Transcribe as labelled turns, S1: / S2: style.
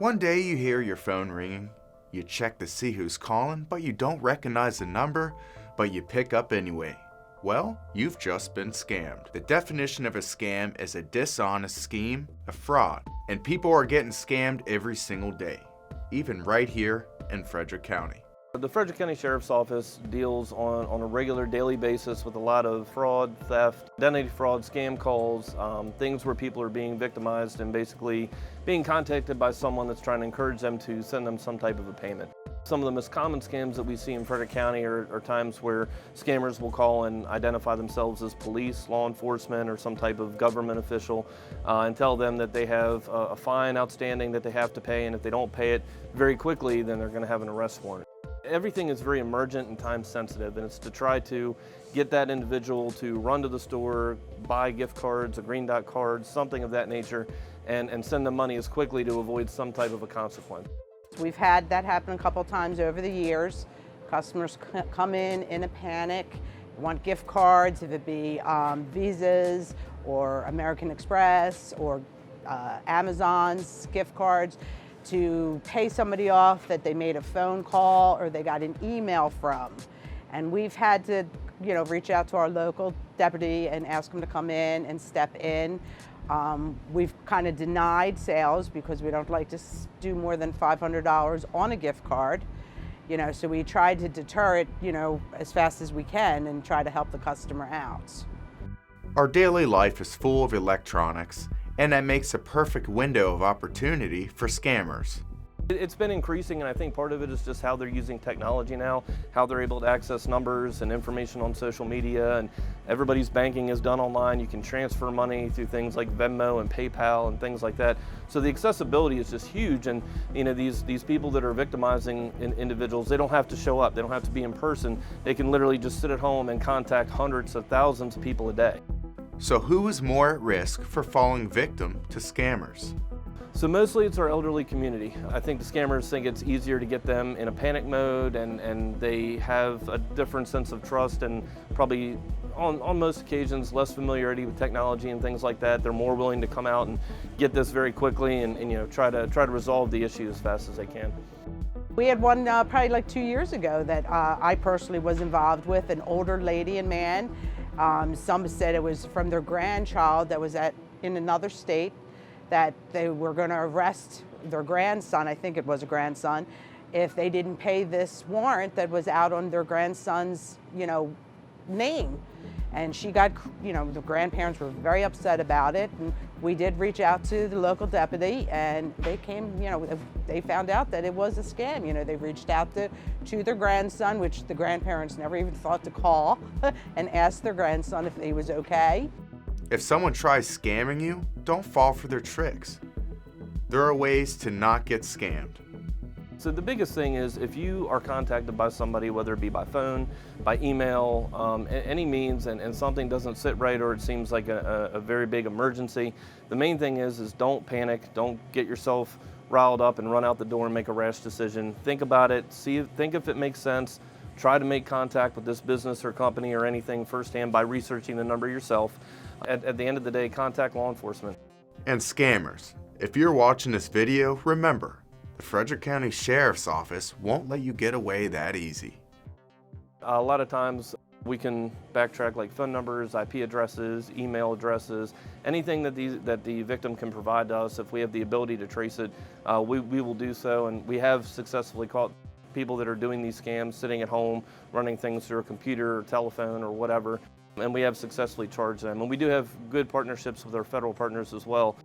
S1: One day you hear your phone ringing. You check to see who's calling, but you don't recognize the number, but you pick up anyway. Well, you've just been scammed. The definition of a scam is a dishonest scheme, a fraud, and people are getting scammed every single day, even right here in Frederick County.
S2: The Frederick County Sheriff's Office deals on a regular daily basis with a lot of fraud, theft, identity fraud, scam calls, things where people are being victimized and basically being contacted by someone that's trying to encourage them to send them some type of a payment. Some of the most common scams that we see in Frederick County are times where scammers will call and identify themselves as police, law enforcement, or some type of government official and tell them that they have a fine outstanding that they have to pay, and if they don't pay it very quickly, then they're going to have an arrest warrant. Everything is very emergent and time sensitive, and it's to try to get that individual to run to the store, buy gift cards, a green dot card, something of that nature, and send them money as quickly to avoid some type of a consequence.
S3: We've had that happen a couple times over the years. Customers come in a panic, want gift cards, if it be Visas or American Express or Amazon's gift cards, to pay somebody off that they made a phone call or they got an email from. And we've had to, reach out to our local deputy and ask them to come in and step in. We've kind of denied sales because we don't like to do more than $500 on a gift card. So we try to deter it, as fast as we can and try to help the customer out.
S1: Our daily life is full of electronics, and that makes a perfect window of opportunity for scammers.
S2: It's been increasing, and I think part of it is just how they're using technology now, how they're able to access numbers and information on social media, and everybody's banking is done online. You can transfer money through things like Venmo and PayPal and things like that. So the accessibility is just huge, and these people that are victimizing individuals, they don't have to show up, they don't have to be in person. They can literally just sit at home and contact hundreds of thousands of people a day.
S1: So who is more at risk for falling victim to scammers?
S2: So mostly it's our elderly community. I think the scammers think it's easier to get them in a panic mode, and they have a different sense of trust and probably on most occasions less familiarity with technology and things like that. They're more willing to come out and get this very quickly and try to resolve the issue as fast as they can.
S3: We had one probably like 2 years ago that I personally was involved with, an older lady and man. Some said it was from their grandchild that was in another state, that they were going to arrest their grandson, I think it was a grandson, if they didn't pay this warrant that was out on their grandson's, name. And she got, the grandparents were very upset about it, and we did reach out to the local deputy, and they came, they found out that it was a scam. They reached out to their grandson, which the grandparents never even thought to call, and asked their grandson if he was okay.
S1: If someone tries scamming you, don't fall for their tricks. There are ways to not get scammed.
S2: So the biggest thing is if you are contacted by somebody, whether it be by phone, by email, any means, and something doesn't sit right or it seems like a very big emergency, the main thing is don't panic, don't get yourself riled up and run out the door and make a rash decision. Think about it, think if it makes sense. Try to make contact with this business or company or anything firsthand by researching the number yourself. At the end of the day, contact law enforcement.
S1: And scammers, if you're watching this video, remember, the Frederick County Sheriff's Office won't let you get away that easy.
S2: A lot of times we can backtrack like phone numbers, IP addresses, email addresses, anything that the victim can provide to us. If we have the ability to trace it, we will do so, and we have successfully caught people that are doing these scams sitting at home, running things through a computer or telephone or whatever, and we have successfully charged them. And we do have good partnerships with our federal partners as well.